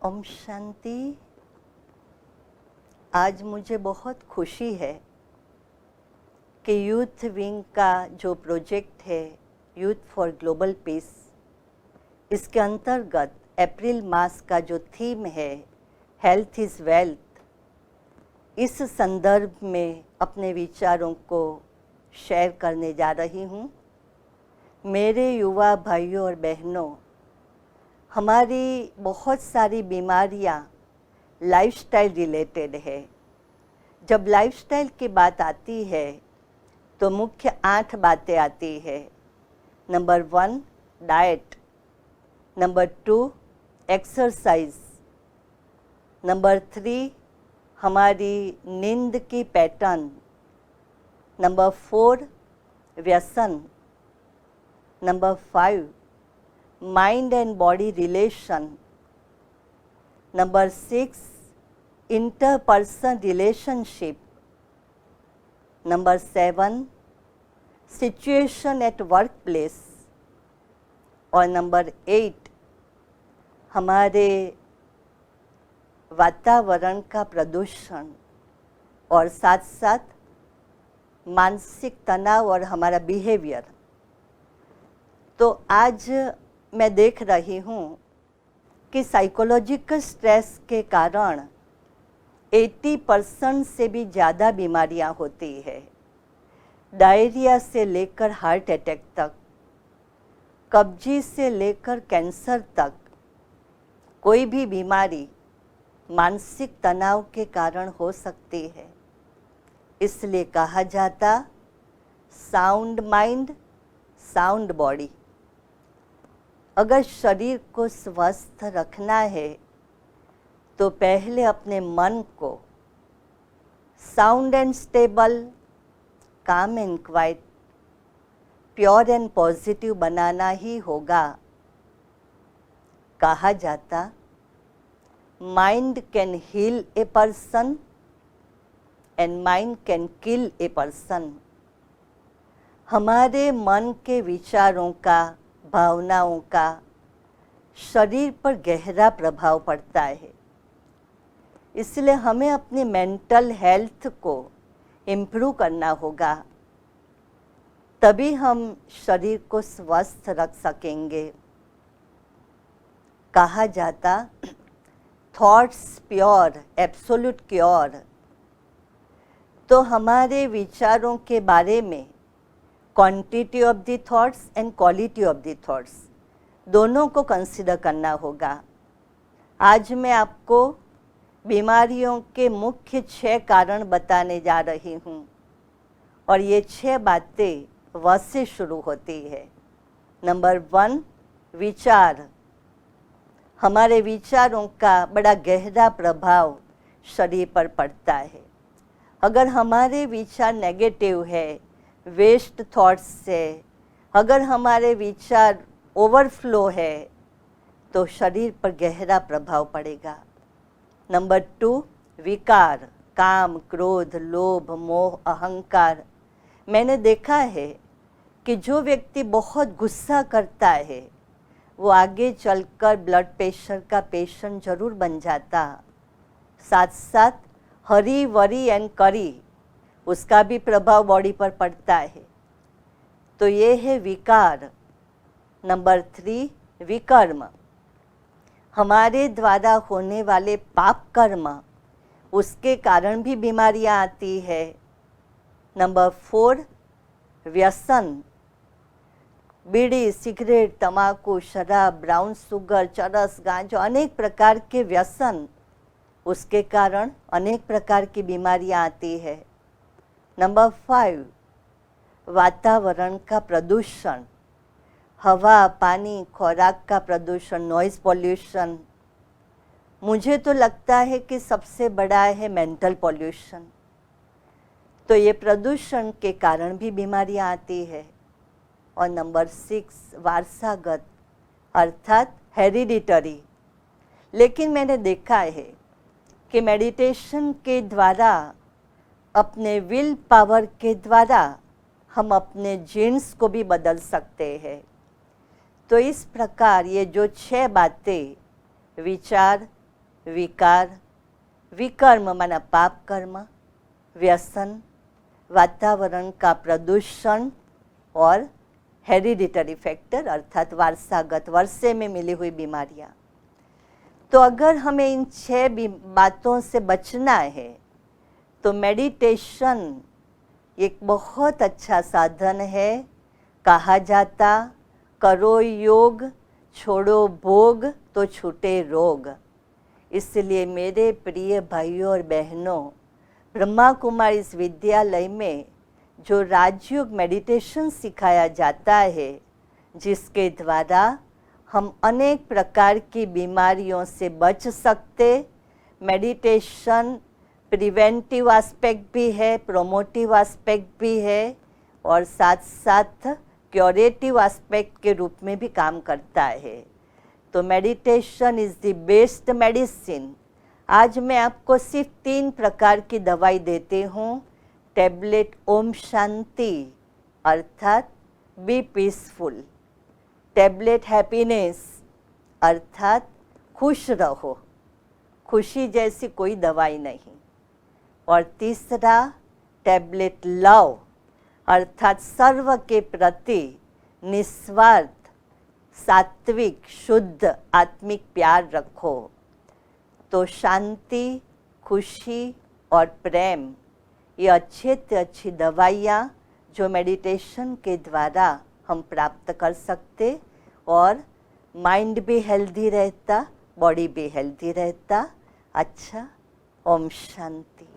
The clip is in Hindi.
ओम शांति। आज मुझे बहुत खुशी है कि यूथ विंग का जो प्रोजेक्ट है यूथ फॉर ग्लोबल पीस, इसके अंतर्गत अप्रैल मास का जो थीम है हेल्थ इज़ वेल्थ, इस संदर्भ में अपने विचारों को शेयर करने जा रही हूँ। मेरे युवा भाइयों और बहनों, हमारी बहुत सारी बीमारियाँ लाइफस्टाइल रिलेटेड है। जब लाइफस्टाइल की बात आती है तो मुख्य 8 बातें आती है। Number 1 diet, number 2 exercise, number 3 हमारी नींद की पैटर्न, नंबर 4 व्यसन, number 5 mind and body relation, number 6 interperson relationship, number 7 situation at work place, और नंबर 8 हमारे वातावरण का प्रदूषण और साथ साथ मानसिक तनाव और हमारा बिहेवियर। तो आज मैं देख रही हूँ कि साइकोलॉजिकल स्ट्रेस के कारण 80% से भी ज़्यादा बीमारियाँ होती है। डायरिया से लेकर हार्ट अटैक तक, कब्जी से लेकर कैंसर तक, कोई भी बीमारी मानसिक तनाव के कारण हो सकती है। इसलिए कहा जाता साउंड माइंड साउंड बॉडी। अगर शरीर को स्वस्थ रखना है तो पहले अपने मन को sound and stable, calm and quiet, pure and positive बनाना ही होगा। कहा जाता mind can heal a person and mind can kill a person. हमारे मन के विचारों का, भावनाओं का शरीर पर गहरा प्रभाव पड़ता है। इसलिए हमें अपनी मेंटल हेल्थ को इम्प्रूव करना होगा, तभी हम शरीर को स्वस्थ रख सकेंगे। कहा जाता थॉट्स प्योर एब्सोल्यूट क्योर। तो हमारे विचारों के बारे में quantity of the thoughts and quality of the thoughts दोनों को कंसिडर करना होगा। आज मैं आपको बीमारियों के मुख्य 6 कारण बताने जा रही हूँ और ये 6 बातें व से शुरू होती है। नंबर 1 विचार। हमारे विचारों का बड़ा गहरा प्रभाव शरीर पर पड़ता है। अगर हमारे विचार नेगेटिव है, वेस्ट थॉट्स से, अगर हमारे विचार ओवरफ्लो है तो शरीर पर गहरा प्रभाव पड़ेगा। नंबर 2 विकार, काम, क्रोध, लोभ, मोह, अहंकार। मैंने देखा है कि जो व्यक्ति बहुत गुस्सा करता है वो आगे चलकर ब्लड प्रेशर का पेशेंट जरूर बन जाता। साथ साथ हरी वरी एंड करी, उसका भी प्रभाव बॉडी पर पड़ता है। तो ये है विकार। नंबर 3 विकर्म। हमारे द्वारा होने वाले पाप कर्म, उसके कारण भी बीमारियां आती है। नंबर 4 व्यसन। बीड़ी, सिगरेट, तंबाकू, शराब, ब्राउन शुगर, चरस, गांजा, अनेक प्रकार के व्यसन, उसके कारण अनेक प्रकार की बीमारियां आती है। नंबर 5 वातावरण का प्रदूषण। हवा, पानी, खुराक का प्रदूषण, नॉइज़ पॉल्यूशन। मुझे तो लगता है कि सबसे बड़ा है मेंटल पॉल्यूशन। तो ये प्रदूषण के कारण भी बीमारियां आती है। और नंबर 6 वारसागत अर्थात हेरिडिटरी। लेकिन मैंने देखा है कि मेडिटेशन के द्वारा, अपने विल पावर के द्वारा हम अपने जीन्स को भी बदल सकते हैं। तो इस प्रकार ये जो 6 बातें विचार, विकार, विकर्म माना पाप कर्म, व्यसन, वातावरण का प्रदूषण और हेरिडिटरी फैक्टर अर्थात वारसागत वर्षे में मिली हुई बीमारियां। तो अगर हमें इन 6 बातों से बचना है तो मेडिटेशन एक बहुत अच्छा साधन है। कहा जाता करो योग छोड़ो भोग तो छूटे रोग। इसलिए मेरे प्रिय भाइयों और बहनों, ब्रह्मा कुमारी इस विद्यालय में जो राजयोग मेडिटेशन सिखाया जाता है, जिसके द्वारा हम अनेक प्रकार की बीमारियों से बच सकते। मेडिटेशन प्रिवेंटिव एस्पेक्ट भी है, प्रोमोटिव एस्पेक्ट भी है और साथ साथ क्यूरेटिव एस्पेक्ट के रूप में भी काम करता है। तो meditation is the best medicine. आज मैं आपको सिर्फ 3 प्रकार की दवाई देती हूँ। टैबलेट ओम शांति अर्थात बी पीसफुल, टैबलेट हैप्पीनेस अर्थात खुश रहो, खुशी जैसी कोई दवाई नहीं, और तीसरा टैबलेट लव अर्थात सर्व के प्रति निस्वार्थ सात्विक शुद्ध आत्मिक प्यार रखो। तो शांति, खुशी और प्रेम ये अच्छे से अच्छी दवाइयाँ जो मेडिटेशन के द्वारा हम प्राप्त कर सकते और माइंड भी हेल्दी रहता, बॉडी भी हेल्दी रहता। अच्छा, ओम शांति।